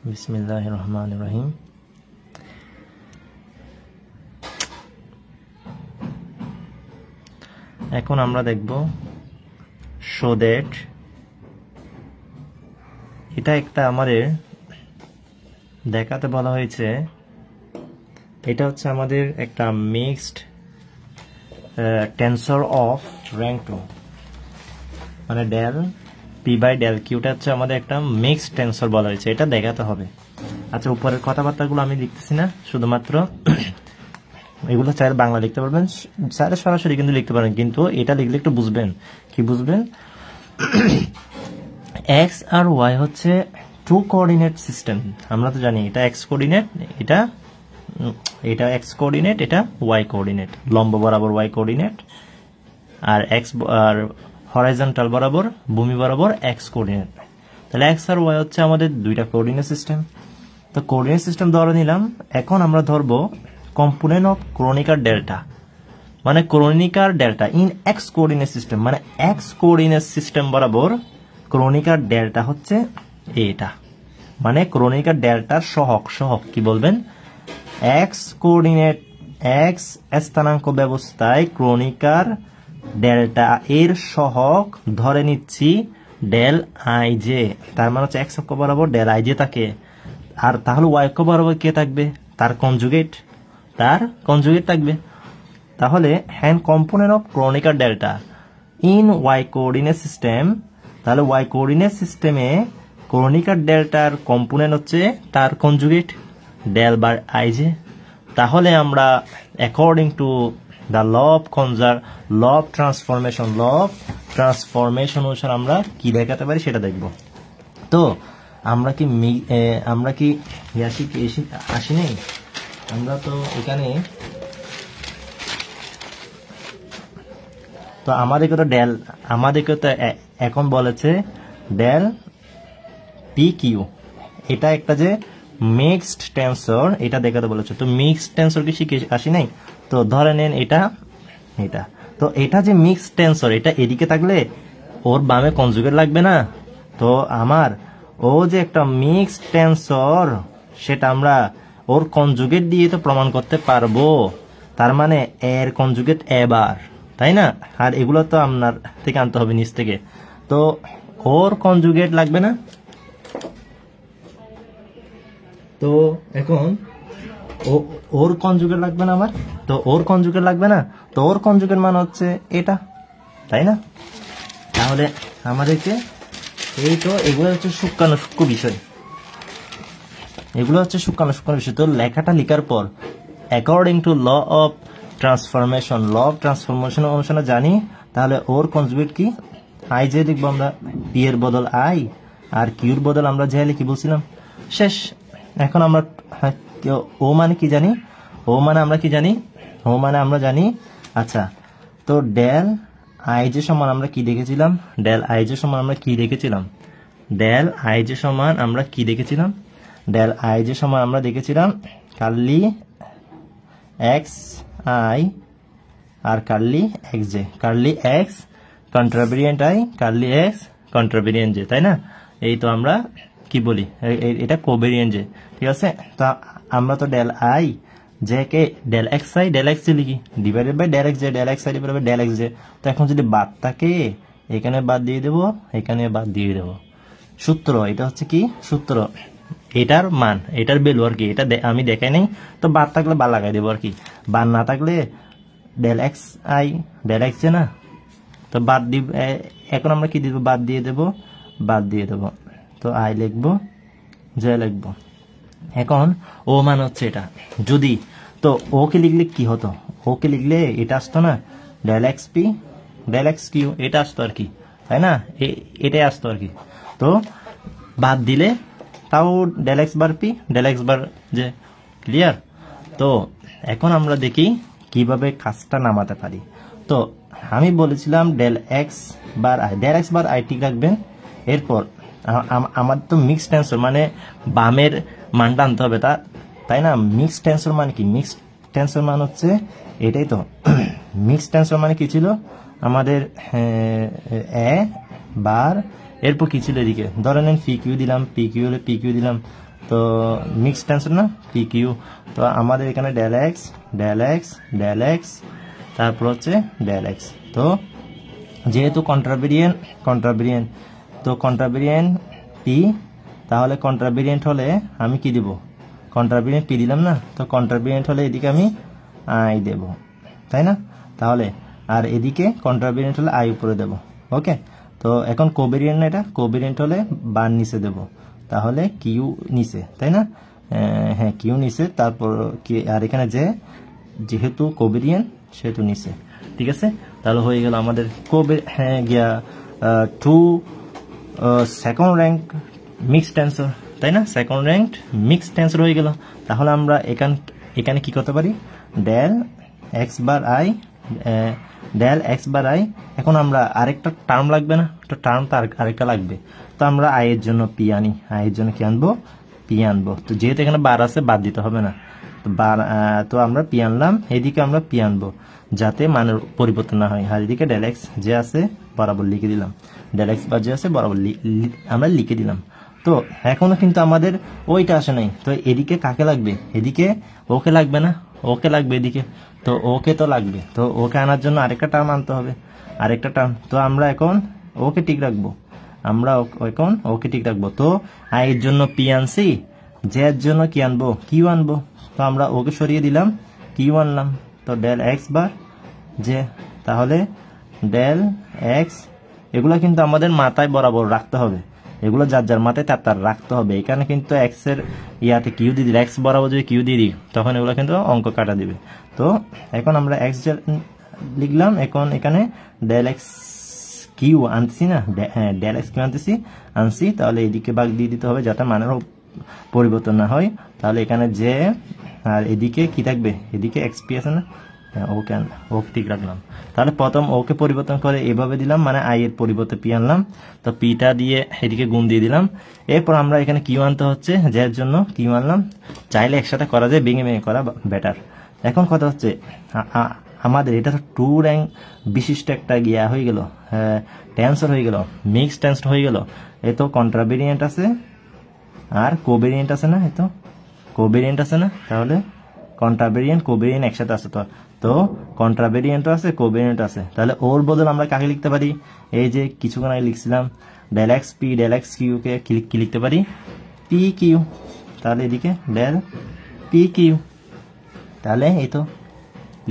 বিসমিল্লাহির রহমানির রহিম। এখন আমরা দেখব শো দ্যাট। এটা একটা আমাদের দেখাতে বলা হয়েছে, এটা হচ্ছে আমাদের একটা মিক্সড টেন্সর অফ র্যাঙ্ক 2, মানে ডেল পি বাই ডেল কিউটা হচ্ছে আমাদের একটা মিক্সড টেন্সর বলা হয়েছে, এটা দেখাতে হবে। আচ্ছা, উপরের কথাবার্তাগুলো আমি লিখতেছি না, শুধুমাত্র এগুলো চাইলে বাংলা লিখতে পারবেন, চাইলে সরাসরি কিন্তু লিখতে পারেন, কিন্তু এটা লিখলে একটু বুঝবেন। কি বুঝবেন? এক্স আর ওয়াই হচ্ছে টু কোঅর্ডিনেট সিস্টেম। আমরা তো জানি এটা এক্স কোঅর্ডিনেট, এটা এক্স কোঅর্ডিনেট, এটা ওয়াই কোঅর্ডিনেট, লম্ব বরাবর ওয়াই কোঅর্ডিনেট, আর এক্স আর হরাইজন্টাল বরাবর ভূমি বরাবর এক্স কোঅর্ডিনেট। তাহলে এক্স আর ওয়াই হচ্ছে আমাদের দুইটা কোঅর্ডিনেট সিস্টেম। তো কোঅর্ডিনেট সিস্টেম ধরে নিলাম। এখন আমরা ধরবো কম্পোনেন্ট অফ ক্রনিকার ডেল্টা, মানে ক্রনিকার delta in x coordinate system, মানে এক্স কোঅর্ডিনেট সিস্টেম বরাবর ক্রনিকার ডেল্টা হচ্ছে এটা, মানে ক্রনিকার ডেল্টার সহগ কি বলবেন? এক্স কোঅর্ডিনেট, এক্স স্থানাঙ্ক ব্যবস্থায় ক্রনিকার ডেল্টা এর সহগ ধরে নিচ্ছি ডেল আই জে, তার মানে হচ্ছে এক্স অক্ষ বরাবর ডেল আই জে থাকে। আর তাহলে ওয়াই অক্ষ বরাবর কে থাকবে? তার কনজুগেট থাকবে। তাহলে hand component of Kronecker delta in Y coordinate system, তাহলে ওয়াই কোঅর্ডিনেট সিস্টেমে ক্রনিকার ডেল্টার কম্পোনেন্ট হচ্ছে তার conjugate del by I J. তাহলে আমরা according to the law of transformation অনুসারে আমরা কি দেখাতে পারি সেটা দেখব। তো আমরা কি আসি নেই, আমরা তো এখানে, তো আমাদেরকে তো এখন বলেছে ডেল পি কিউ, এটা একটা যে মিক্সড টেন্সর, এটা দেখাতে বলেছে। তো মিক্সড টেন্সর কি শিখে আসি নাই? তো ধরে নেন এটা, তো এটা যে মিক্সড টেন্সর, এটা এদিকে থাকলে ওর বামে কনজুগেট লাগবে না। তো ও যে একটা মিক্সড টেন্সর, সেটা আমরা ওর কনজুগেট দিয়ে তো প্রমাণ করতে পারবো। তার মানে এর কনজুগেট এবার, তাই না? আর এগুলো তো আপনার থেকে আনতে হবে নিচ থেকে। তো ওর কনজুগেট লাগবে না। তো এখন ওর কনজুগেট লাগবে না আমার, তো ওর কনজুগেট লাগবে না, তো ওর কনজুগেট মানে হচ্ছে এটা, তাই না? তাহলে আমাদেরকে এগুলো হচ্ছে সূক্ষ্ম বিষয়, তো লেখাটা লিখার পর according to law of transformation অনুসারে জানি, তাহলে ওর কনজুগেট কি? আই যে লিখবো আমরা, পি এর বদল আই আর কিউর বদল আমরা যে লিখি বলছিলাম, শেষ। এখন আমরা ও মানে কি জানি? ও মানে আমরা জানি, আচ্ছা, তো ডেল আই যে সমান আমরা কি দেখেছিলাম? ডেল আই যে সমান আমরা কি দেখেছিলাম? কার্লি এক্স আই আর curly X J, curly X contravariant I, curly X contravariant J, তাই না? এই তো আমরা কি বলি, এটা কোভেরিয়েন্ট জে, ঠিক আছে? তো আমরা তো ডেল আই জে কে del X I del X J লিখি, divided by del X J, del X I divided by del X J. তো এখন যদি বাদ থাকে, এখানে বাদ দিয়ে দেবো, এখানে বাদ দিয়ে দেবো। সূত্র, এটা হচ্ছে কি সূত্র, এটার মান, এটার ভ্যালু আর কি, এটা আমি দেখাই নাই। তো বাদ থাকলে বা লাগাই দেবো আর কি, বাদ না থাকলে del X I del X J না, তো বাদ দিব। এখন আমরা কি দিব? বাদ দিয়ে দেবো। তো আই লিখবো, জে লিখবো। এখন ও মান হচ্ছে এটা, যদি তো ওকে লিখলে কি হতো? ওকে লিখলে এটা আসতো না, del x P del X Q, এটা আসতো আর কি, তাই না? এটাই আসতো আর কি। তো বাদ দিলে তাও del x bar P del x bar J, clear? তো এখন আমরা দেখি কিভাবে কাজটা নামাতে পারি। তো আমি বলেছিলাম ডেল এক্স বার আই ঠিক রাখবেন। এরপর আমার তো মিক্সড টেন্সর, মানে বামের মানটা আনতে হবে, তাই না? মিক্সড টেন্সর মানে কি? মিক্সড টেন্সর মানে হচ্ছে এটাই তো। মিক্সড টেন্সর মানে কি ছিল আমাদের? এ বার, এরপর কি ছিল এদিকে? ধরে নেন পি কিউ দিলাম, পি কিউ দিলাম, তো মিক্সড টেন্সর না পি কিউ। তো আমাদের এখানে del X del X del X তারপর হচ্ছে ডেল এক্স। তো যেহেতু কন্ট্রাভেরিয়েন্ট তো কন্ট্রাভেরিয়েন্ট পি, তাহলে কন্ট্রাভেরিয়েন্ট হলে আমি কি দিব, কন্ট্রাভেরিয়েন্ট পি দিলাম না। তো কন্ট্রাভেরিয়েন্ট হলে এদিকে আমি আই দেব, তাই না? তাহলে আর এদিকে কন্ট্রাভেরিয়েন্ট হলে আই উপরে দেব। ওকে, তো এখন কোভেরিয়েন্ট না, এটা কোভেরিয়েন্ট হলে বার নিচে দেব, তাহলে কিউ নিচে, তাই না? হ্যাঁ কিউ নিচে, তারপর কি আর এখানে যেহেতু কোভেরিয়েন্ট সেহেতু নিচে, ঠিক আছে? তাহলে হয়ে গেল আমাদের two second rank mixed tensor, তাই না? সেকেন্ড র্যাঙ্ক মিক্সড টেন্সর হয়ে গেল। তাহলে আমরা এখানে কি করতে পারি, del x bar I del x bar I. এখন আমরা আরেকটা টার্ম লাগবে না, তো টার্ম তো আরেকটা লাগবে। তো আমরা আই এর জন্য পি আনি, আই এর জন্য কি আনবো, পি আনবো। তো যেহেতু এখানে বার আছে বাদ দিতে হবে না, তো তো আমরা পি আনলাম, এদিকে আমরা পি আনবো যাতে মানের পরিবর্তন না হয়। আর এদিকে ডেল এক্স যে আছে বরাবর লিখে দিলাম, ডেল এক্স বার যে আছে বরাবর আমরা লিখে দিলাম। তো এখনো কিন্তু আমাদের ওইটা আসে নাই। তো এদিকে কাকে লাগবে, এদিকে ওকে লাগবে না, ওকে লাগবে এদিকে। তো ওকে তো লাগবে, তো ওকে আনার জন্য আরেকটা টার্ম আনতে হবে, আরেকটা টার্ম। তো আমরা এখন ওকে ঠিক রাখবো, আমরা এখন ওকে ঠিক রাখবো। তো আই এর জন্য পি আনছি, জে এর জন্য কি আনবো, কিউ আনবো। তো আমরা ওকে সরিয়ে দিলাম, কিউ আনলাম। তো ডেল এক্স বার জে, তাহলে ডেল এক্স, এগুলো কিন্তু আমাদের মাথায় বরাবর রাখতে হবে, এগুলো যার যার মাথায় তার রাখতে হবে। এখানে কিন্তু এক্স এর ইয়াতে কিউ দিয়ে দিই, এক্স বরাবর যদি কিউ দিয়ে দিই তখন এগুলো কিন্তু অঙ্ক কাটা দিবে। তো এখন আমরা এক্স লিখলাম, এখন এখানে ডেল এক্স কিউ আনছি না, হ্যাঁ ডেল এক্স কিউ আনছি, তাহলে এদিকে ভাগ দিয়ে দিতে হবে যাতে মানের পরিবর্তন না হয়। তাহলে এখানে যে আর এদিকে কি থাকবে, এদিকে এক্স পি আছে না, ওকে ঠিক রাখলাম। তাহলে প্রথম ওকে পরিবর্তন করে এভাবে দিলাম, মানে আই এর পরিবর্তে পি আনলাম। তো পিটা দিয়ে এদিকে গুণ দিয়ে দিলাম। এরপর আমরা এখানে কিউ আনতে হচ্ছে, যার জন্য কিউ আনলাম। চাইলে একসাথে করা যায়, ভেঙে ভেঙে করা বেটার। এখন কথা হচ্ছে আমাদের এটা তো টু র্যাঙ্ক বিশিষ্ট একটা গিয়া হয়ে গেল, টেন্সর হয়ে গেল, মিক্সড টেন্সর হয়ে গেল। এ তো কন্ট্রাভেরিয়েন্ট আছে আর কোভেরিয়েন্ট আছে না, এ তো কোভেরিয়েন্ট আছে না, তাহলে কন্ট্রাভেরিয়েন্ট কোভেরিয়েন্ট একসাথে আছে। তো কন্ট্রাভেরিয়েন্টও আছে কোভেরিয়েন্ট আছে, তাহলে ওর বদল আমরা কাকে লিখতে পারি, এই যে কিছুক্ষণ আগে লিখছিলাম del x P del X Q কে কি লিখতে পারি, পি কিউ। তাহলে এদিকে ডেল পি কিউ, তাহলে এই তো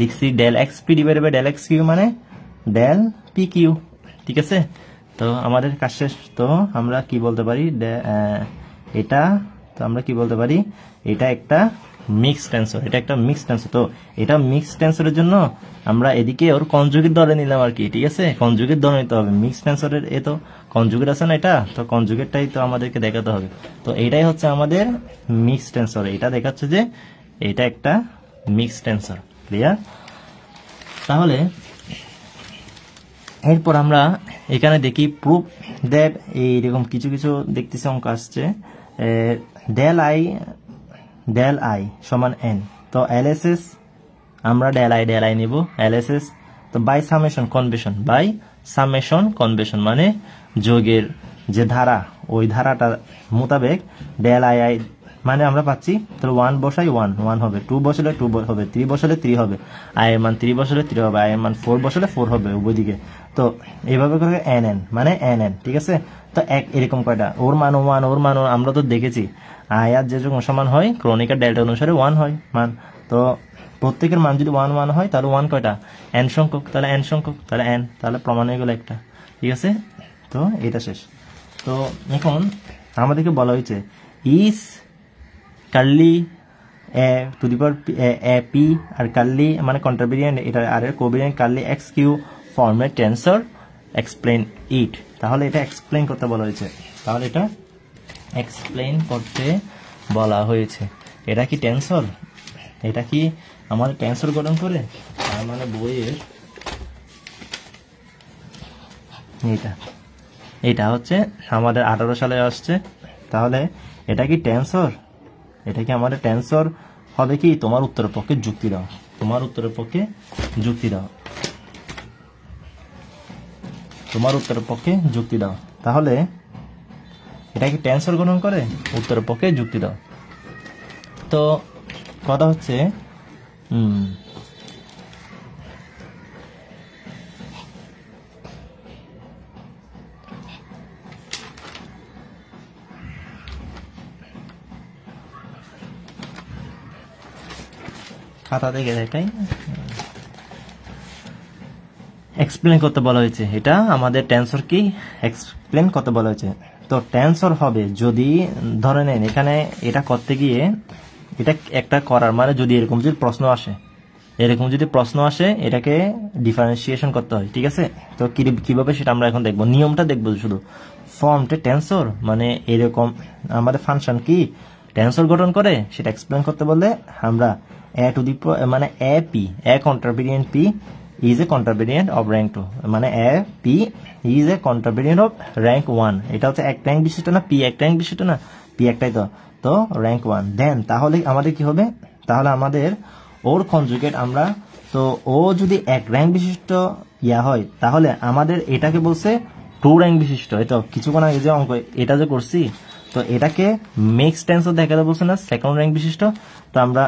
লিখছি del x P divided by del X Q মানে ডেল পি কিউ, ঠিক আছে? তো আমাদের কাজ শেষ। তো আমরা কি বলতে পারি, এটা তো আমরা কি বলতে পারি, এটা একটা মিক্সড টেন্সর, এটা একটা মিক্সড টেন্সর। তো এটা মিক্সড টেন্সরের জন্য আমরা এদিকে ওর কনজুগেট ধরে নিলাম আর কি, ঠিক আছে? কনজুগেট ধরে নিতে হবে মিক্সড টেন্সরের, এ তো কনজুগেট আছে না এটা, তো কনজুগেটটাই তো আমাদেরকে দেখাতে হবে। তো এটাই হচ্ছে আমাদের মিক্সড টেন্সর, এটা দেখাচ্ছে যে এটা একটা মিক্সড টেন্সর, ক্লিয়ার? তাহলে এরপর আমরা এখানে দেখি প্রুফ দ্যাট, এইরকম কিছু কিছু দেখতেছি অঙ্ক আসছে, ডেল আই সমান এন। তো এলএসএস আমরা ডেল আই নিব, এলএসএস তো বাই সামেশন কনভেনশন মানে যোগের যে ধারা, ওই ধারাটা মোতাবেক ডেল আই মানে আমরা পাচ্ছি, তাহলে 1 বসাই 1 হবে, 2 বসালে 2 হবে, 3 বসালে 3 হবে, আই এর মান 3 বসালে 3 হবে, আই এর মান 4 বসালে 4 হবে উভয় দিকে। তো এইভাবে করে এন মানে এন, ঠিক আছে? তো এরকম কয়টা, ওর মান আমরা তো দেখেছি আই আর যে যখন সমান হয় ক্রনিকার ডেল্টা অনুসারে 1 হয় মান। তো প্রত্যেকের মান যদি 1 হয় তাহলে 1 কয়টা, এন সংখ্যক, তাহলে এন সংখ্যক, তাহলে এন, তাহলে প্রমাণ হয়ে গেল একটা, ঠিক আছে? তো এটা শেষ। তো এখন আমাদেরকে বলা হয়েছে is curly A to the power A P আর কার্লি মানে কন্ট্রাভেরিয়েন্ট, এটা আর এর কোভেরিয়েন্ট কার্লি এক্স কিউ ফর্মে টেন্সর, এক্সপ্লেইন ইট। তাহলে এটা এক্সপ্লেইন করতে বলা হয়েছে, তাহলে এটা এক্সপ্লেইন করতে বলা হয়েছে। এটা কি টেন্সর, এটা কি আমাদের টেন্সর গঠন করে, তার মানে বইয়ের এটা হচ্ছে আমাদের 18 সালে আসছে। তাহলে এটা কি টেন্সর, এটা কি আমাদের টেন্সর হবে কি? তোমার উত্তরের পক্ষে যুক্তি দাও, তোমার উত্তরের পক্ষে যুক্তি দাও, তোমার উত্তরের পক্ষে যুক্তি দাও। তাহলে এটা কি টেন্সর গঠন করে? উত্তরের পক্ষে যুক্তি দাও। তো কথা হচ্ছে খাতা দেখে দেখাই, এক্সপ্লেন করতে বলা হয়েছে। এটা আমাদের টেন্সর কি এক্সপ্লেন করতে বলা হয়েছে। তো টেন্সর হবে যদি ধরে নেন এখানে এটা করতে গিয়ে এটা একটা করার মানে যদি এরকম যদি প্রশ্ন আসে, এটাকে ডিফারেন্সিয়েশন করতে হয়, ঠিক আছে? তো কিভাবে সেটা আমরা এখন দেখবো, নিয়মটা দেখবো শুধু। ফর্মটা টেন্সর মানে এরকম আমাদের ফাংশন কি টেন্সর গঠন করে সেটা এক্সপ্লেন করতে বললে আমরা এ টু দি মানে A P A contravariant P is a contravariant of rank 2 মানে a p is a contravariant of rank 1 এটা হচ্ছে এক র্যাঙ্ক বিশিষ্ট না, p এক র্যাঙ্ক বিশিষ্ট না, p একটাই তো rank 1 দেন তাহলে আমাদের কি হবে, তাহলে আমাদের ওর কনজুগেট আমরা তো ও যদি এক র্যাঙ্ক বিশিষ্ট হয় তাহলে আমাদের এটাকে বলছে 2 র্যাঙ্ক বিশিষ্ট। এটা কিছুক্ষণ আগে যে অঙ্ক এটা যে করছি তো এটাকে মিক্সড টেন্সর দেখাতে বলছে না সেকেন্ড র্যাঙ্ক বিশিষ্ট। তো আমরা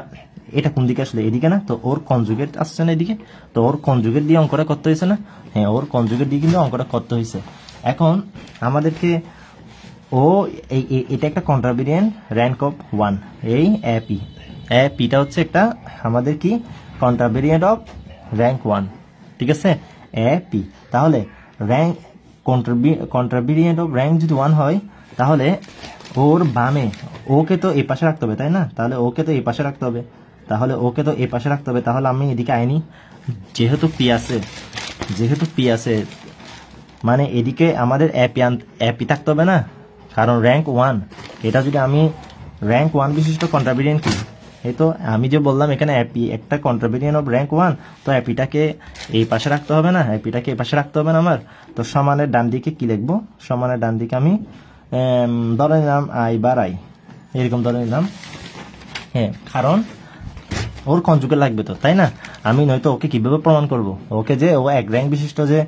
এটা কোন দিকে আসলে এদিকে না, তো ওর কনজুগেট আসছে না এদিকে, তো ওর কনজুগেট দিয়ে অঙ্কটা করতে হয়েছে না, হ্যাঁ ওর কনজুগেট দিয়ে কিন্তু অঙ্কটা করতে হয়েছে। এখন আমাদেরকে এটা একটা কন্ট্রাভেরিয়েন্ট র্যাঙ্ক অফ 1 এই এ পিটা হচ্ছে একটা আমাদের কি কন্ট্রাভেরিয়েন্ট অফ র্যাঙ্ক 1, ঠিক আছে এ পি। তাহলে র্যাঙ্ক কন্ট্রাভেরিয়েন্ট অফ র্যাঙ্ক যদি 1 হয় তাহলে ওর বামে ওকে তো এই পাশে রাখতে হবে, তাই না? তাহলে ওকে তো এই পাশে রাখতে হবে, তাহলে আমি এদিকে আইনি যেহেতু পি আছে মানে এদিকে আমাদের এপি থাকতে হবে না, কারণ র্যাঙ্ক 1 এটা যদি আমি র্যাঙ্ক 1 বিশিষ্ট কন্ট্রাভেরিয়েন্ট কি এই তো আমি যে বললাম এখানে এপি একটা কন্ট্রাভেরিয়েন্ট অফ র্যাঙ্ক 1, তো এপিটাকে এই পাশে রাখতে হবে না, আমার। তো সমানের ডান দিকে কি লিখবো, সমানের ডান দিকে আমি ধরে নিলাম আই বার আই, এরকম ধরে নিলাম, হ্যাঁ কারণ ওর কনজুগেট লাগবে তো, তাই না? আমি নয়তো ওকে কিভাবে প্রমাণ করব ওকে যে ও এক র্যাঙ্ক বিশিষ্ট যে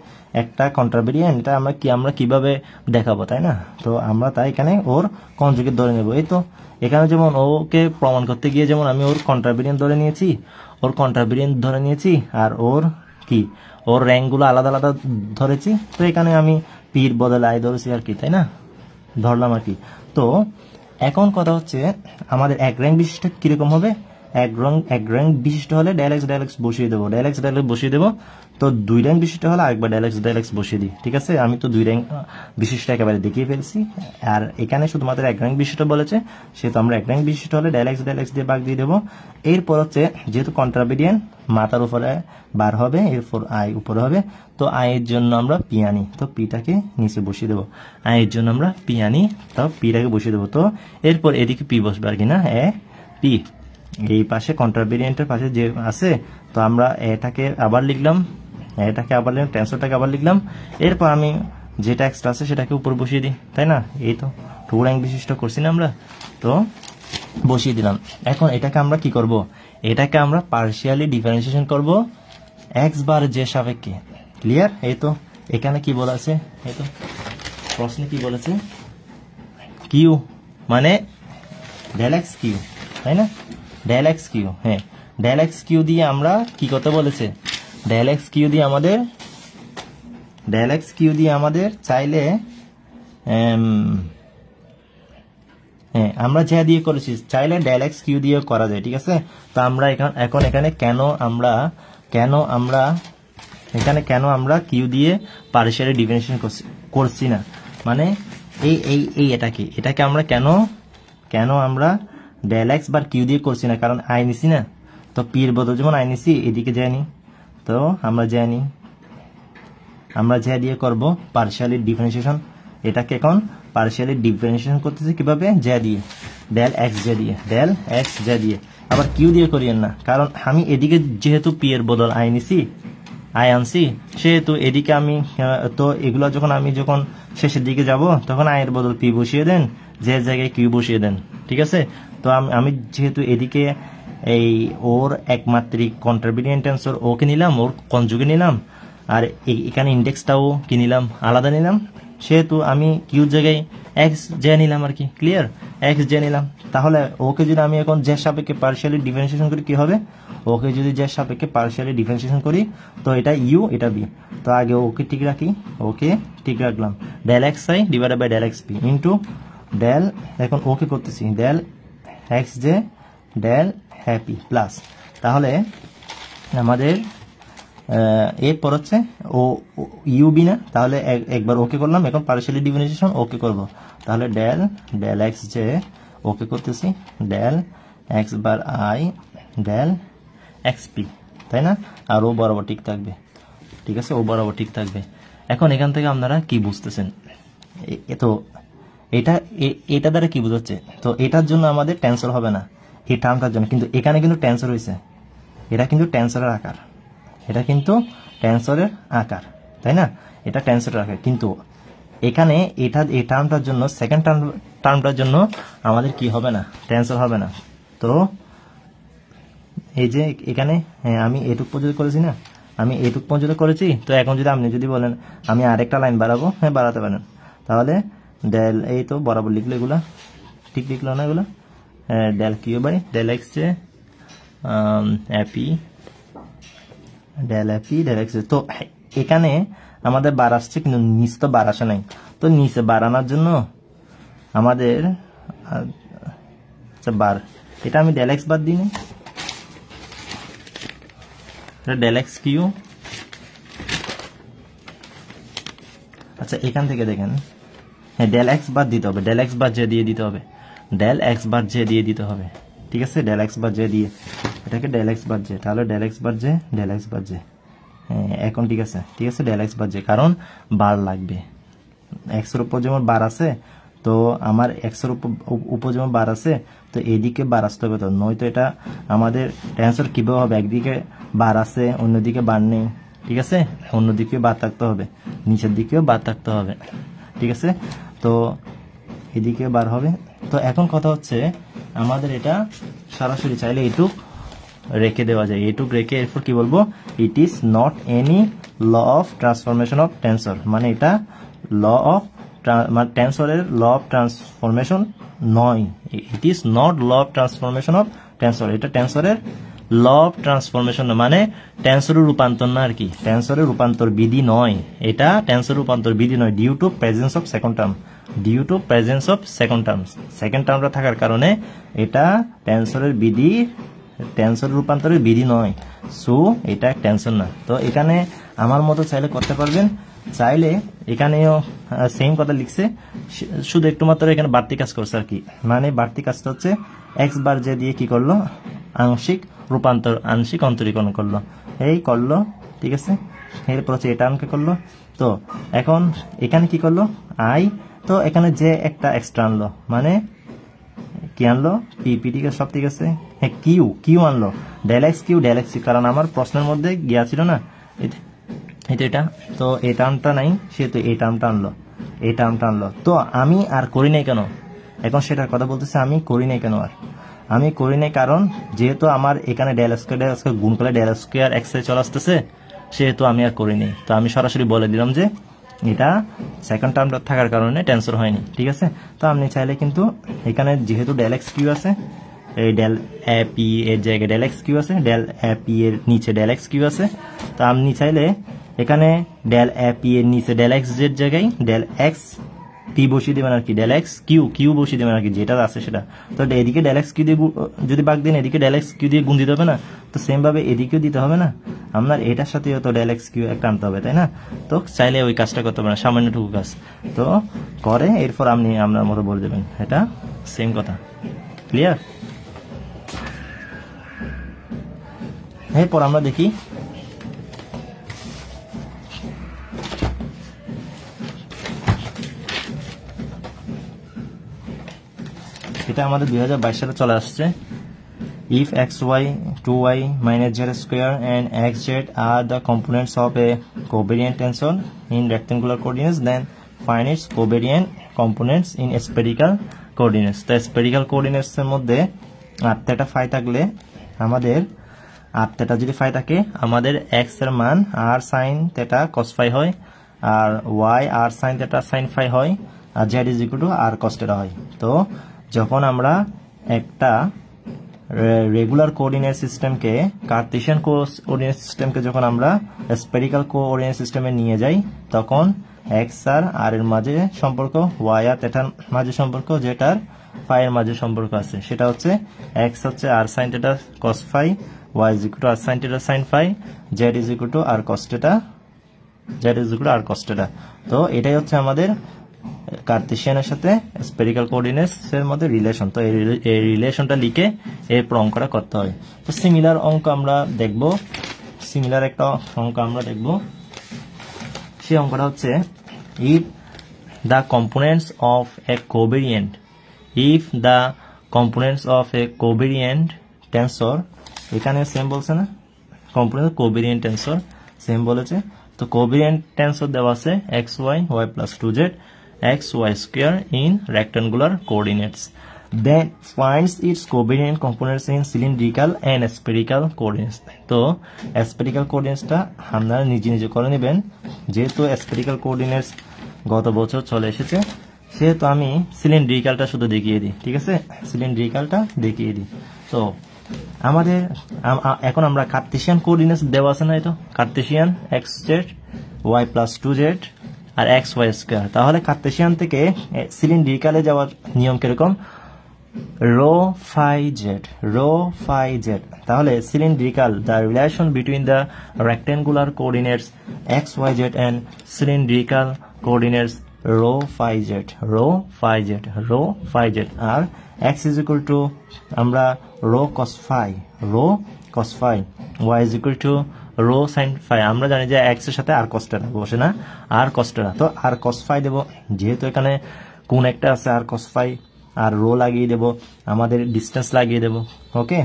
একটা কন্ট্রাভেরিয়েন্ট, এটা আমরা কিভাবে দেখাবো, তাই না? তো আমরা তাই এখানে ওর কনজুগেট ধরে নেব। এই তো এখানে যেমন ওকে প্রমাণ করতে গিয়ে যেমন আমি ওর কন্ট্রাভেরিয়েন্ট ধরে নিয়েছি, আর ওর র্যাঙ্কগুলো আলাদা আলাদা ধরেছি। তো এখানে আমি পির বদলে আই ধরেছি আর কি, তাই না? ধরলাম আর কি। তো এখন কথা হচ্ছে আমাদের এক র্যাঙ্ক বিশিষ্ট কিরকম হবে, এক র্যাঙ্ক বিশিষ্ট হলে ডায়ালেক্স বসিয়ে দেবো। তো 2 র্যাঙ্ক বিশিষ্ট হলে আরেকবার ডায়ালেক্স বসিয়ে দিই, ঠিক আছে? আমি তো 2 র্যাঙ্ক বিশিষ্ট একেবারে দেখিয়ে ফেলছি, আর এখানে শুধুমাত্র এক র্যাঙ্ক বিশিষ্ট বলেছে, সেহেতু আমরা এক র্যাঙ্ক বিশিষ্ট হলে ডায়ালেক্স দিয়ে ভাগ দিয়ে দেবো। এরপর হচ্ছে যেহেতু কন্ট্রাভেরিয়েন্ট মাথার উপরে বার হবে, এরপর আই উপরে হবে, তো আই এর জন্য আমরা পি আনি, তো পিটাকে নিচে বসিয়ে দেবো। আই এর জন্য আমরা পি আনি, তো পিটাকে বসিয়ে দেবো। তো এরপর এদিকে পি বসবে আর কি না, পি এই পাশে কন্ট্রাভেরিয়েন্টের পাশে যে আছে, তো আমরা এটাকে আবার লিখলাম, টেন্সরটাকে আবার লিখলাম। এরপর আমি যেটা এক্সট্রা আছে সেটাকে উপর বসিয়ে দিই, তাই না? এই তো 2 র্যাঙ্ক বিশিষ্ট করছি না আমরা, তো বসিয়ে দিলাম। এখন এটাকে আমরা কি করব, এটাকে আমরা পার্শিয়ালি ডিফারেন্সিয়েশন করব এক্স বার যে সাপেক্ষে। ক্লিয়ার? এই তো এখানে কি বলা আছে, এই তো প্রশ্নে কি বলেছে, কিউ মানে ডেল এক্স কিউ, তাই না? ডেল এক্স কিউ, হ্যাঁ ডেল এক্স কিউ দিয়ে আমরা কি করতে বলেছে, ডেল এক্স কিউ দিয়ে আমাদের চাইলে হ্যাঁ আমরা যা দিয়ে করেছি চাইলে ডেল এক্স কিউ দিয়ে করা যায়, ঠিক আছে? তো আমরা এখন এখানে কেন আমরা কিউ দিয়ে পার্শিয়ালি ডিফারেন্সিয়েশন করছি না, মানে এটাকে আমরা কেন আমরা ডেল এক্স বার কিউ দিয়ে করছি না, কারণ আই নিছি না, তো পির বদল যেমন আই নিছি এদিকে যায়নি, তো আমরা যা দিয়ে করব পার্শিয়ালি ডিফারেন্সিয়েশন। এটাকে এখন পার্শিয়ালি ডিফারেন্সিয়েশন করতেছি কিভাবে, যা দিয়ে ডেল এক্স যা দিয়ে আবার কিউ দিয়ে করিয়েন না, কারণ আমি এদিকে যেহেতু পি এর বদল আই আনছি সেহেতু এদিকে আমি তো এগুলো যখন শেষের দিকে যাব তখন আয়ের বদল পি বসিয়ে দেন, যে জায়গায় কিউ বসিয়ে দেন, ঠিক আছে? তো আমি যেহেতু এদিকে এই ওর একমাত্রিক কন্ট্রাভেরিয়েন্ট টেন্সর ওকে নিলাম, ওর কনজুগে নিলাম, আর এখানে ইন্ডেক্সটাও কি নিলাম, আলাদা নিলাম, সেহেতু আমি কিউর জায়গায় এক্স জে নিলাম আর কি, ক্লিয়ার, এক্স জে নিলাম। তাহলে ওকে যদি আমি এখন জের সাপেক্ষে পার্শিয়ালি ডিফারেন্সিয়েশন করি কি হবে, ওকে যদি জের সাপেক্ষে পার্শিয়ালি ডিফারেন্সিয়েশন করি তো এটা ইউ এটা বি, তো আগে ওকে ঠিক রাখি, ওকে ঠিক রাখলাম, del X I divided by del x P into del, এখন ওকে করতেছি del X J del happy plus, তাহলে আমাদের এরপর হচ্ছে ও ইউবি না, তাহলে একবার ওকে করলাম, এখন পার্শিয়ালি ডিফারেন্সিয়েশন ওকে করব, তাহলে del del X J okay করতেছি del x bar I del x P, তাই না, আর ও বরাবর ঠিক থাকবে, ঠিক আছে, ও বরাবর ঠিক থাকবে। এখন এখান থেকে আপনারা কি বুঝতেছেন, তো এটা দ্বারা কি বোঝাচ্ছে, তো এটার জন্য আমাদের টেন্সর হবে না এই টার্মটার জন্য, কিন্তু এখানে কিন্তু টেন্সর হয়েছে, এটা কিন্তু টেন্সরের আকার, এটা কিন্তু টেন্সরের আকার, তাই না, এটা টেন্সরের আকার, কিন্তু এখানে এটা এই টার্মটার জন্য সেকেন্ড টার্মটার জন্য আমাদের কি হবে না, টেন্সর হবে না। তো এই যে এখানে আমি এটুক পর্যন্ত করেছি না, আমি এটুক পর্যন্ত করেছি, তো এখন যদি আপনি যদি বলেন আমি আরেকটা লাইন বাড়াবো, হ্যাঁ বাড়াতে পারেন, তাহলে ডেল এই তো বরাবর লিখলো, এগুলা ঠিক লিখলো না, এগুলা del Q by del X J A P del A P del X, তো এখানে আমাদের বার আসছে কিন্তু নিচে তো বার আসে নাই, তো নিচে বাড়ানোর জন্য আমাদের বার, এটা আমি ডেল এক্স বাদ দিই না, ডেল এক্স কিউ, আচ্ছা এখান থেকে দেখেন, হ্যাঁ ডেল এক্স বাদ দিতে হবে, ডেল এক্স বার জে দিয়ে দিতে হবে, ডেল এক্স বার জে দিয়ে দিতে হবে, ঠিক আছে, ডেল এক্স বার জে দিয়ে এটাকে ডেল এক্স বার জে, তাহলে del x bar J del x bar J, এখন ঠিক আছে, ঠিক আছে, ডেল এক্স বার জে, কারণ বার লাগবে, এক্স এর উপর যেমন বার আছে, তো আমার এক্স এর উপর যেমন বার আছে, তো এদিকে বার আসতে হবে, তো নয়তো এটা আমাদের টেন্সর কিভাবে হবে, একদিকে বার আছে অন্যদিকে বার নেই, ঠিক আছে, অন্যদিকেও বার থাকতে হবে, নিচের দিকেও বার থাকতে হবে, ঠিক আছে, তো এদিকে বার হবে। তো এখন কথা হচ্ছে আমাদের এটা সরাসরি চাইলে এইটুক রেখে দেওয়া যায়, এইটুক রেখে এরপর কি বলবো, it is not any law of transformation of tensor, মানে এটা ল অফ টেন্সরের ল অফ ট্রান্সফরমেশন নয়, it is not law of transformation of tensor, এটা টেন্সরের ল অফ ট্রান্সফরমেশন মানে টেন্সরের রূপান্তর না আর কি, টেন্সরের রূপান্তর বিধি নয়, এটা টেন্সরের রূপান্তর বিধি নয়, due to presence of second term, due to presence of second term, second টার্মটা থাকার কারণে এটা টেন্সরের বিধি, টেন্সরের রূপান্তরের বিধি নয়, সো এটা টেন্সর না। তো এখানে আমার মতো চাইলে করতে পারবেন, চাইলে এখানেও সেম কথা লিখছে, শুধু একটু মাত্র এখানে বাড়তি কাজ করছে আর কি, মানে বাড়তি কাজটা হচ্ছে এক্স বার জে দিয়ে কি করলো, আংশিক রূপান্তর, আংশিক অন্তরীকরণ করলো, এই করলো, ঠিক আছে, এরপর হচ্ছে এটা অঙ্কে করলো, তো এখন এখানে কি করলো আই, তো এখানে যে একটা এক্সট্রা আনলো, মানে কি আনলো পি, ঠিক আছে, সব ঠিক আছে, হ্যাঁ কিউ কিউ আনলো, del X Q del X Q, কারণ আমার প্রশ্নের মধ্যে গিয়া ছিল না এটা, তো এই টার্মটা নাই, সেহেতু এই টার্মটা আনলো, এই টার্মটা আনলো, তো আমি আর করি নাই কেন, এখন সেটার কথা বলতেছে, আমি করি নাই কেন, আর আমি করি নাই কারণ যেহেতু আমার এখানে ডেল স্কয়ার গুণ করলে ডেল স্কয়ার এক্স এ চলে আসতেছে, সেহেতু আমি আর করি নাই, তো আমি সরাসরি বলে দিলাম যে এটা সেকেন্ড টার্মটা থাকার কারণে টেন্সর হয়নি, ঠিক আছে। তো আপনি চাইলে কিন্তু এখানে যেহেতু ডেল এক্স কিউ আছে, এই ডেল পি এর জায়গায় ডেল এক্স কিউ আছে, ডেল পি এর নিচে ডেল এক্স কিউ আছে, তো আপনি চাইলে এখানে ডেল পি এর নিচে ডেল এক্স জেড জায়গায় ডেল এক্স পি বসিয়ে দেবেন আর কি, ডেল এক্স কিউ বসিয়ে দেবেন আর কি, যেটা আছে সেটা, তো এদিকে ডেল এক্স কিউ দিয়ে যদি বাগ দেন এদিকে ডেল এক্স কিউ দিয়ে গুণ দিতে হবে না, তো সেম ভাবে এদিকেও দিতে হবে না, আপনার এটার সাথেও তো ডেল এক্স কিউ একটা আনতে হবে, তাই না, তো চাইলে ওই কাজটা করতে পারেন, সামান্যটুকু কাজ তো করে, এরপর আপনি আপনার মতো বলে দেবেন, এটা সেম কথা, ক্লিয়ার। এরপর আমরা দেখি এটা আমাদের 2022 সালে চলে আসছে, if xy 2y minus z square and xz are the components of a covariant tensor in rectangular coordinates, then find its covariant components in spherical coordinates। তো spherical coordinates এর মধ্যে r theta phi থাকলে আমাদের r theta যদি phi থাকে, আমাদের x এর মান r sin theta cos phi হয়, আর y r sin theta sin phi হয়, আর z is equal to r cos theta হয়। তো যখন আমরা একটা রেগুলার কোঅর্ডিনেট সিস্টেমকে কার্টেসিয়ান কোঅর্ডিনেট সিস্টেমকে যখন আমরা স্ফেরিক্যাল কোঅর্ডিনেট সিস্টেমে নিয়ে যাই, তখন এক্স আর এর মাঝে সম্পর্ক, ওয়াই আর থিটার মাঝে সম্পর্ক, জেড আর ফাই এর মাঝে সম্পর্ক আছে। সেটা হচ্ছে এক্স হচ্ছে r sin theta cos phi, y is equal to r sin theta sin phi, z is equal to r cos theta, z is equal to r cos theta. তো এটাই হচ্ছে আমাদের কার্টেসিয়ানের সাথে স্ফেরিক্যাল কোঅর্ডিনেটস এর মধ্যে relation. তো এই রিলেশনটা লিখে এরপর অঙ্কটা করতে হয়। তো সিমিলার অঙ্ক আমরা দেখব, সিমিলার একটা অঙ্ক আমরা দেখব। সেই অঙ্কটা হচ্ছে if the components of A covariant, if the components of A covariant tensor, এখানে সেম বলছে না, কম্পোনেন্ট কোভেরিয়েন্ট টেন্সর সেম বলেছে। তো কোভেরিয়েন্ট টেন্সর দেওয়া আছে X Y Y plus 2z x y square in rectangular coordinates, then finds its covariant components in cylindrical and spherical coordinates. তো spherical coordinates টা আপনারা নিজে নিজে করে নেবেন, যেহেতু spherical coordinates গত বছর চলে এসেছে, সেহেতু আমি সিলিন্ড্রিক্যালটা শুধু দেখিয়ে দিই, ঠিক আছে, সিলিন্ড্রিক্যালটা দেখিয়ে দিই। তো আমাদের এখন আমরা কার্টেসিয়ান কোঅর্ডিনেটস দেওয়া আছে না, এই তো Cartesian x z y plus 2z আর এক্স ওয়াই স্কোয়ার। তাহলে কার্টেসিয়ান থেকে সিলিন্ড্রিক্যালে যাওয়ার নিয়ম কিরকম, rho phi z, rho phi z. তাহলে cylindrical, the relation between the rectangular coordinates x y z and cylindrical coordinates rho phi z, rho phi z, rho phi z. আর x is equal to আমরা rho cos phi, rho cos phi, y is equal to rho sign phi. আমরা জানি যে x এর সাথে আর cos theta বসে না, আর cos theta, তো আর কস ফাই দেবো, যেহেতু এখানে কোন একটা আছে আর কস ফাই, আর রো লাগিয়ে দেবো, আমাদের ডিস্টেন্স লাগিয়ে দেবো, ওকে।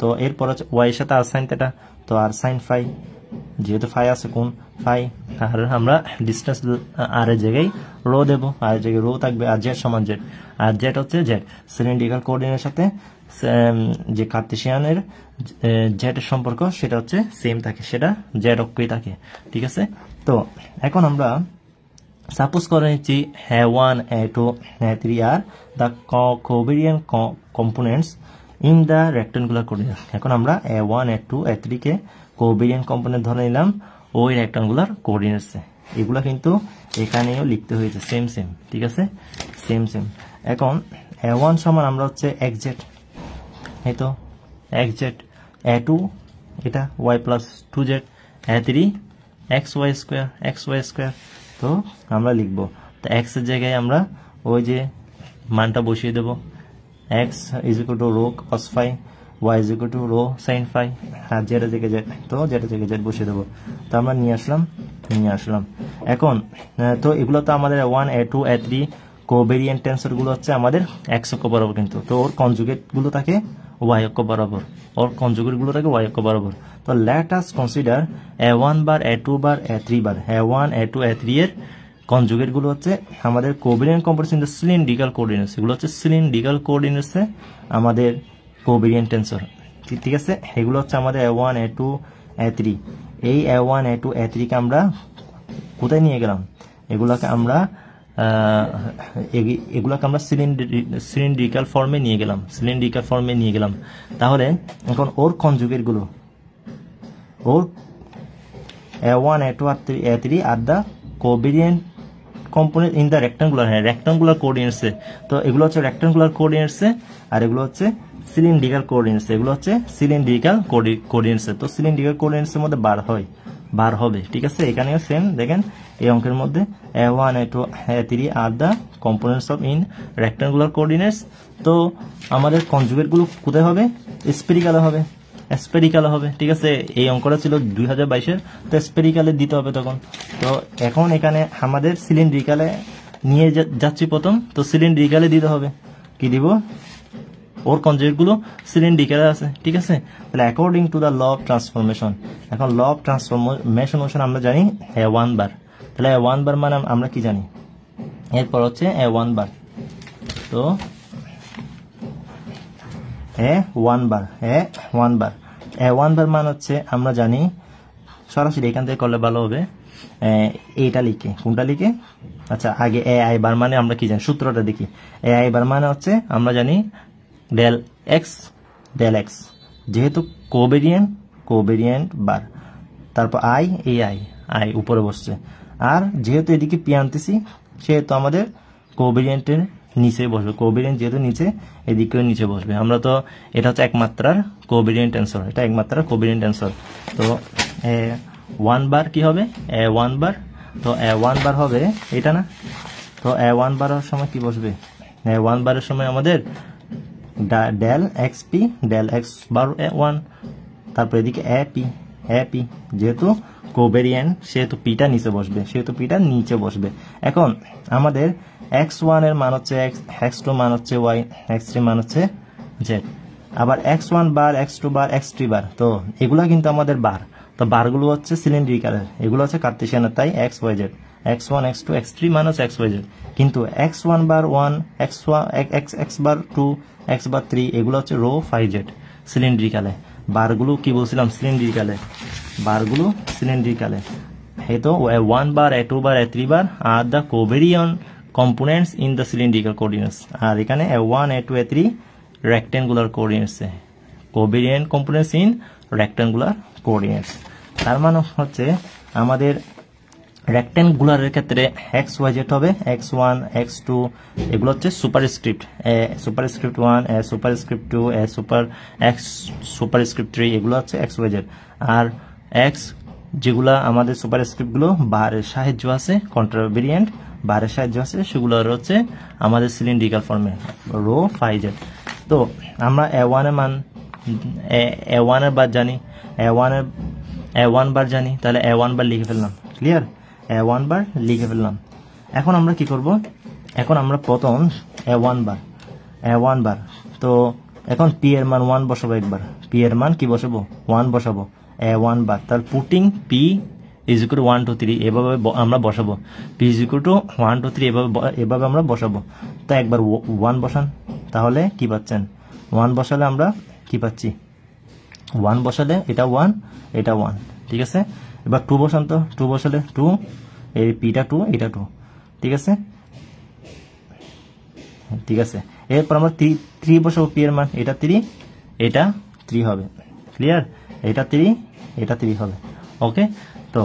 তো এরপর হচ্ছে ওয়াই এর সাথে আর সাইন থিটা, তো আর সাইন ফাই, যেহেতু ফাই আছে কোন ফাই, আর আমরা ডিস্টেন্স আর এর জায়গায় রো দেবো, আর জায়গায় রো থাকবে, আর জেড সমান জেড, আর জেড হচ্ছে জেড সিলিন্ড্রিক্যাল কোঅর্ডিনেটের সাথে যে কার্টেসিয়ানের জেড এর সম্পর্ক সেটা হচ্ছে সেম থাকে, সেটা জেড অক্ষই থাকে, ঠিক আছে। তো এখন আমরা সাপোজ করে নিচ্ছি A1 A2 A3 আর the covariant components in the rectangular coordinates. এখন আমরা A1 A2 A3 কে কোভেরিয়েন্ট কম্পোনেন্ট ধরে নিলাম ওই রেক্টাঙ্গুলার কোঅর্ডিনেটসে। এগুলা কিন্তু এখানেও লিখতে হয়েছে সেম সেম, ঠিক আছে, সেম সেম। এখন A1 সমান আমরা হচ্ছে xz, এই তো xz, A2 এটা y plus 2z, A3 xy square, xy square. তো আমরা লিখবো, তো x এর জায়গায় আমরা ওই যে মানটা বসিয়ে দেবো, x is equal to rho cos phi, y is equal to rho sign phi, আর z এর জায়গায় z, তো z এর জায়গায় z বসিয়ে দেবো। তো আমরা নিয়ে আসলাম। এখন তো এগুলো তো আমাদের A1 A2 A3 covariant tensor গুলো হচ্ছে আমাদের x অক্ষ বরাবর, কিন্তু তো ওর কনজুগেট গুলো থাকে y অক্ষ বরাবর, ওর কনজুগেট গুলো থাকে y অক্ষ বরাবর। তো লেট আস কনসিডার A1 বার A2 বার A3 বার, A1 A2 A3 এর কনজুগেট গুলো হচ্ছে আমাদের covariant components in the cylindrical coordinates, এগুলো হচ্ছে সিলিন্ড্রিক্যাল কোঅর্ডিনেটসে আমাদের কোভেরিয়েন্ট টেন্সর, ঠিক আছে। এগুলো হচ্ছে আমাদের A1 A2 A3। এই A1 A2 A3 কে আমরা কোথায় নিয়ে গেলাম, এগুলাকে আমরা সিলিন্ড্রিক্যাল ফর্মে নিয়ে গেলাম, সিলিন্ড্রিক্যাল ফর্মে নিয়ে গেলাম। তাহলে এখন ওর কনজুগেট গুলো, ওর A1 A2 A3 আর the covariant component in the rectangular কোঅর্ডিনেটসে। তো এগুলো হচ্ছে রেক্টাঙ্গুলার কোঅর্ডিনেটসে, আর এগুলো হচ্ছে সিলিন্ড্রিক্যাল কোঅর্ডিনেটস, এগুলো হচ্ছে সিলিন্ড্রিক্যাল কোঅর্ডিনেটসে। তো সিলিন্ড্রিক্যাল কোঅর্ডিনেটসের মধ্যে বার হবে, ঠিক আছে। এখানেও সেম, দেখেন এই অঙ্কের মধ্যে A1 A2 A3 আর the components of in rectangular coordinates. তো আমাদের কনজুগেট গুলো কোথায় হবে, স্ফেরিক্যালে হবে, স্ফেরিক্যালে হবে, ঠিক আছে। এই অঙ্কটা ছিল 2022-এর, তো স্ফেরিক্যালে দিতে হবে তখন। তো এখন এখানে আমাদের সিলিন্ড্রিক্যালে নিয়ে যাচ্ছি প্রথম, তো সিলিন্ড্রিক্যালে দিতে হবে, কি দিব, ওর কনজুগেট গুলো সিলিন্ড্রিক্যালে আছে, ঠিক আছে। তাহলে according to the law of transformation, এখন ল অফ ট্রান্সফরমেশন আমরা জানি A1 বার, তাহলে A1 বার মানে আমরা কি জানি, এরপর হচ্ছে A1 বার, তো A1 বার মান হচ্ছে আমরা জানি, সরাসরি এখান থেকে করলে ভালো হবে, এইটা লিখে, কোনটা লিখে আচ্ছা আগে এ আই বার মানে আমরা কি জানি, সূত্রটা দেখি। এ আই বার মানে হচ্ছে আমরা জানি ডেল এক্স যেহেতু কোভেরিয়েন্ট বার, তারপর আই এ আই উপরে বসছে, আর যেহেতু এদিকে পি আনতেছি সেহেতু আমাদের কোভেরিয়েন্টের নিচে বসবে, কোভেরিয়েন্ট যেহেতু নিচে এদিকেও নিচে বসবে। আমরা তো এটা হচ্ছে একমাত্রার কোভেরিয়েন্ট অ্যান্সার, এটা একমাত্রার কোভেরিয়েন্ট অ্যান্সার। তো এ ওয়ান বার কি হবে, এ ওয়ান বার, তো এ ওয়ান বার হবে এটা না, তো এ ওয়ান বারের সময় কি বসবে, এ ওয়ান বারের সময় আমাদের del x P, del x bar a one, তারপর এদিকে এ পি যেহেতু কোভেরিয়েন্ট সেহেতু পিটা নিচে বসবে, এখন আমাদের x1 এর মান হচ্ছে x, x2 মান হচ্ছে y, x3 মান হচ্ছে z, আবার x1 বার, x2 বার, x3 বার, তো এগুলা কিন্তু আমাদের বার, তো বারগুলো হচ্ছে সিলিন্ড্রিক্যালের, এগুলো হচ্ছে কার্টেসিয়ানের, তাই x y z, x1 x2 x3 মান হচ্ছে x y z, কিন্তু x1 বার 1, x বার 2, x বার 3 এগুলো হচ্ছে রো 5z সিলিন্ড্রিক্যালে, বারগুলো কি বলছিলাম সিলিন্ড্রিক্যালে। এই তো a1 bar, a2 bar, a3 bar are the covariant components in the cylindrical coordinates, আর এখানে a1 a2 a3 rectangular coordinates, covariant components in rectangular coordinates। তার মানে হচ্ছে আমাদের রেক্টেঙ্গুলারের ক্ষেত্রে এক্স ওয়াই জেড হবে x1 x2, এগুলো হচ্ছে সুপারস্ক্রিপ্ট, সুপারস্ক্রিপ্ট 1, সুপারস্ক্রিপ্ট 2, সুপারস্ক্রিপ্ট 3, এগুলো হচ্ছে এক্স ওয়াই জেড। আর এক্স যেগুলা আমাদের সুপারস্ক্রিপ্টগুলো বারের সাহায্য আছে, কন্ট্রাভেরিয়েন্ট বারের সাহায্য আছে, সেগুলো হচ্ছে আমাদের সিলিন্ড্রিক্যাল ফর্মে রো 5z। তো আমরা a1 এর মান, a1 এর বার জানি, a1 বার জানি, তাহলে a1 বার লিখে ফেললাম, ক্লিয়ার, a1 বার লিখে ফেললাম। এখন আমরা কি করব, এখন আমরা প্রথম a1 বার, তো এখন p এর মান 1 বসাবো, একবার p এর মান কি বসাবো 1 বসাবো, a1 বার, তাহলে putting p is equal two 1 2 3 এভাবে আমরা বসাবো, p ইজ ইকুয়াল টু 1 2 3 এভাবে আমরা বসাবো। তো একবার 1 বসান, তাহলে কি পাচ্ছেন, 1 বসালে আমরা কি পাচ্ছি, 1 বসালে এটা 1 এটা 1, ঠিক আছে। এবার 2 বসান, তো 2 বসালে 2, এই পিটা 2 এটা 2, ঠিক আছে। এরপর আমরা 3 বসাবো, পি এর মান এটা 3 এটা 3 হবে, ক্লিয়ার, এটা 3 এটা 3 হবে, ওকে। তো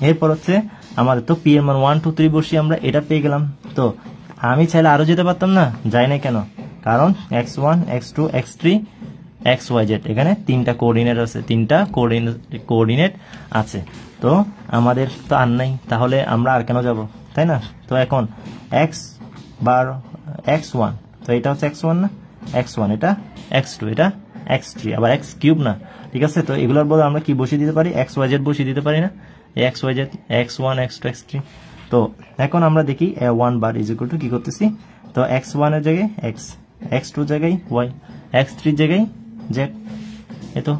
এরপর হচ্ছে আমাদের তো পি এর মান 1 2 3 বসিয়ে আমরা এটা পেয়ে গেলাম। তো আমি চাইলে আরো যেতে পারতাম না, যাই না কেন, কারণ x1 x2 x3 xyz এখানে 3টা কোঅর্ডিনেট আছে, 3টা কোঅর্ডিনেট আছে, তো আমাদের তো আর নাই, তাহলে আমরা আর কেন যাব, তাই না। তো এখন x বার x1, তো এটা হচ্ছে x1 না, x1 এটা x2 এটা x3, আবার x কিউব না, ঠিক আছে। তো এগুলোর বদলে আমরা কি বসিয়ে দিতে পারি, xyz বসিয়ে দিতে পারি না, xyz x1 x2 x3। তো এখন আমরা দেখি a1 bar is equal two কি করতেছি, তো x1 এর জায়গায় x, x2 জায়গায় y, x3 জায়গায় z, এই তো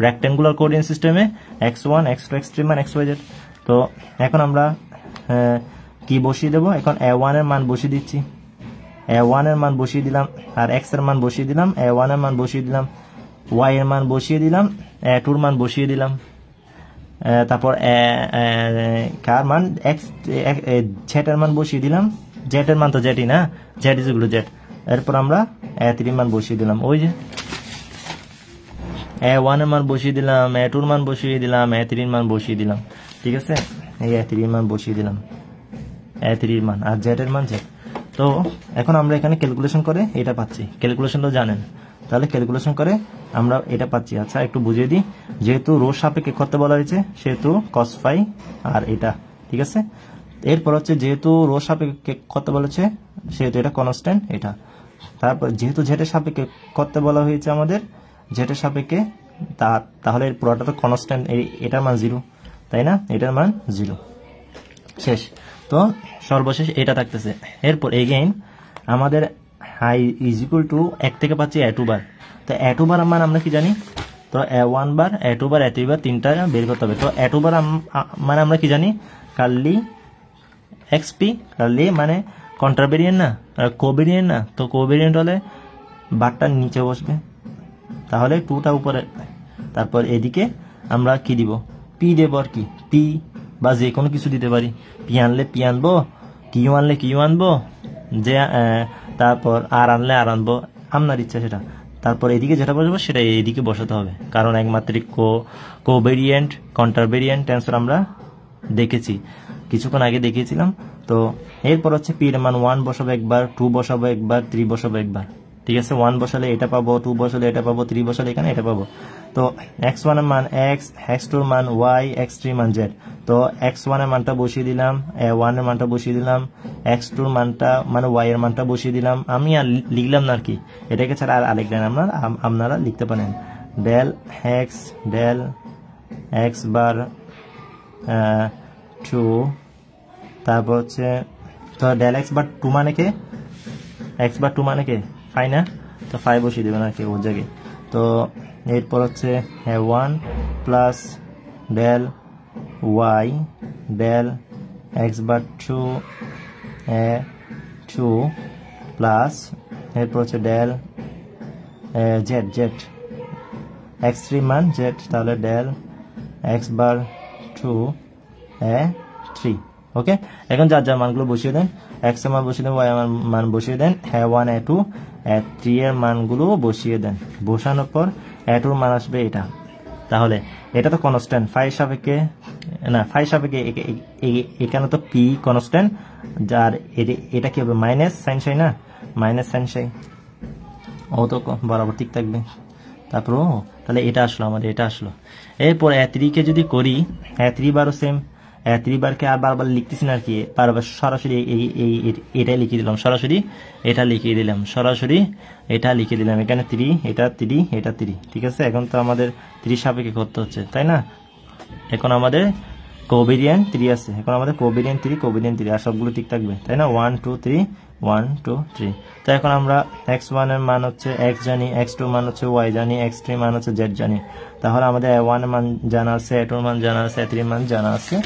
রেক্টেঙ্গুলার কোঅর্ডিনেট সিস্টেমে x1 x2 x3 মান xyz। তো এখন আমরা কি বসিয়ে দেব, এখন a1 এর মান বসিয়ে দিচ্ছি, a1 এর মান বসিয়ে দিলাম, আর x এর মান বসিয়ে দিলাম, a1 এর মান বসিয়ে দিলাম, y এর মান বসিয়ে দিলাম, a2 এর মান বসিয়ে দিলাম, তারপর কার মান x z এর মান বসিয়ে দিলাম, z এর মান তো z ই না, z is equal two z। এরপর আমরা a3 এর মান বসিয়ে দিলাম, ওই যে a1 এর মান বসিয়ে দিলাম, a2 এর মান বসিয়ে দিলাম, a3 এর মান বসিয়ে দিলাম, ঠিক আছে। এই a3 এর মান বসিয়ে দিলাম, a3 এর মান, আর z এর মান z। তো এখন আমরা এখানে ক্যালকুলেশন করে এটা পাচ্ছি, ক্যালকুলেশনটা জানেন, তাহলে ক্যালকুলেশন করে আমরা এটা পাচ্ছি। আচ্ছা একটু বুঝিয়ে দিই, যেহেতু রো সাপেক্ষে করতে বলা হয়েছে সেহেতু cos phi আর এটা, ঠিক আছে। এরপর হচ্ছে যেহেতু রো সাপেক্ষে করতে বলেছে সেহেতু এটা কনস্ট্যান্ট এটা, তারপর যেহেতু z এর সাপেক্ষে করতে বলা হয়েছে আমাদের, z এর সাপেক্ষে তাহলে পুরোটা তো কনস্ট্যান্ট, এটার মান 0, তাই না, এটার মান 0, শেষ। তো সর্বশেষ এটা থাকতেছে। এরপর এগেইন আমাদের হাই ইজ ইকুয়াল টু 1 থেকে পাচ্ছি a2 বার, তো a2 বার মান আমরা কি জানি, তো a1 বার a2 বার a3 বার তিনটা বের করতে হবে। তো a2 বার মানে আমরা কি জানি, কার্লি xp, কার্লি মানে কন্ট্রাভেরিয়েন্ট না, কোভেরিয়েন্ট না, তো কোভেরিয়েন্ট হলে বারটা নিচে বসবে, তাহলে 2টা উপরে, তারপর এদিকে আমরা কি দিব, পি দেব, আর কি পি বা যে কোনো কিছু দিতে পারি, পি আনলে পি আনবো, কিউ আনলে কিউ আনবো, যে তারপর আর আনলে আর আনবো, আপনার ইচ্ছা সেটা। তারপর এদিকে যেটা বসবো সেটা এইদিকে বসাতে হবে, কারণ একমাত্রিক কোভেরিয়েন্ট কন্ট্রাভেরিয়েন্ট টেন্সর আমরা দেখেছি, কিছুক্ষণ আগে দেখিয়েছিলাম। তো এরপর হচ্ছে পি এর মান 1 বসাবো একবার, 2 বসাবো একবার, 3 বসাবো একবার। ঠিক আছে, 1 বসালে এটা পাবো, 2 বসালে এটা পাবো, 3 বসালে এখানে এটা পাবো। তো x1 এর মান x, x2 এর মান y, x3 এর মান z। তো x1 এর মানটা বসিয়ে দিলাম, 1 এর মানটা বসিয়ে দিলাম, x2 এর মানটা মানে y এর মানটা বসিয়ে দিলাম। আমি আর লিখলাম না আর কি, এটাকে ছাড়া আর আরেক লাইন আপনারা লিখতে পারেন, ডেল x বার 2, তারপর হচ্ছে তো ডেল x বার 2 মানে কে, x বার 2 মানে কে, ফাই না, তো ফাই বসিয়ে দেবেন আর কি ওর জায়গায়। তো এরপর হচ্ছে 1 plus del y del x bar 2 plus এরপর হচ্ছে ডেল z x3 মান z, তাহলে ডেল x বার 2 3। ওকে, এখন যার যার মানগুলো বসিয়ে দেন, x এর মান বসিয়ে দেন, y এর মান বসিয়ে দেন, 1 2 3 এর মানগুলো বসিয়ে দেন। বসানোর পর 2 এর মান আসবে এটা, তাহলে এটা তো কনস্ট্যান্ট ফাই সাপেক্ষে, না ফাই সাপেক্ষে এখানে তো পি কনস্ট্যান্ট, যার এটা কি হবে মাইনাস সাইন সাই, না মাইনাস সাইন সাই, ও তো বরাবর ঠিক থাকবে। তারপর তাহলে এটা আসলো আমাদের, এটা আসলো। এরপর A3 যদি করি, A3 বারও সেম, A3 বারকে আর বারবার লিখতেছি না আর কি, বারবার সরাসরি এটাই লিখে দিলাম, সরাসরি এটা লিখিয়ে দিলাম, সরাসরি এটা লিখে দিলাম। এখানে 3, এটা 3, এটা 3। ঠিক আছে, এখন তো আমাদের 3 সাপেক্ষে করতে হচ্ছে, তাই না? এখন আমাদের কোভেরিয়েন্ট 3 আছে, এখন আমাদের কোভেরিয়েন্ট 3 আর সবগুলো ঠিক থাকবে, তাই না? 1 2 3 1 2 3। তো এখন আমরা x1 এর মান হচ্ছে x জানি, x2 মান হচ্ছে y জানি, x3 মান হচ্ছে z জানি। তাহলে আমাদের a1 এর মান জানা আছে, a2 এর মান জানা আছে, a3 এর মান জানা আছে।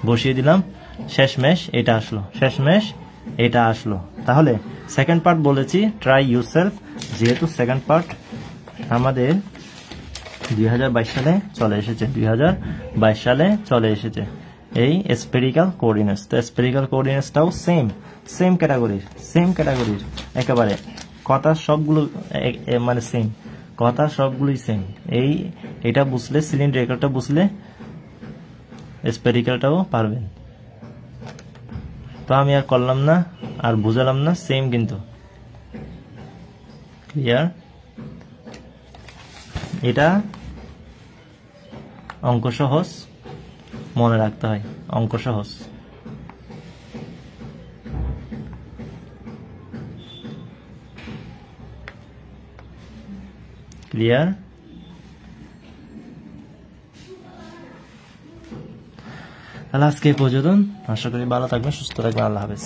বসিয়ে দিলাম, শেষমেশ এটা আসলো। তাহলে সেকেন্ড পার্ট বলেছি ট্রাই ইউরসেলফ, যেহেতু সেকেন্ড পার্ট আমাদের 2022 সালে চলে এসেছে এই স্ফেরিক্যাল কোঅর্ডিনেটস। তো স্ফেরিক্যাল কোঅর্ডিনেটসটাও সেম ক্যাটাগরির একেবারে, কথা সবগুলো মানে সেম, কথা সবগুলোই সেম। এটা বুঝলে, সিলিন্ড্রিক্যালটা বুঝলে স্ফেরিক্যালটাও পারবেন। তো আমি আর করলাম না, আর বুঝালাম না, সেম কিন্তু ক্লিয়ার। এটা অঙ্ক সহজ, মনে রাখতে হয়, অঙ্ক সহজ। ক্লিয়ার। তাহলে আজকে এই পর্যন্ত, আশা করি ভালো থাকবেন, সুস্থ থাকবেন। আল্লাহ হাফেজ।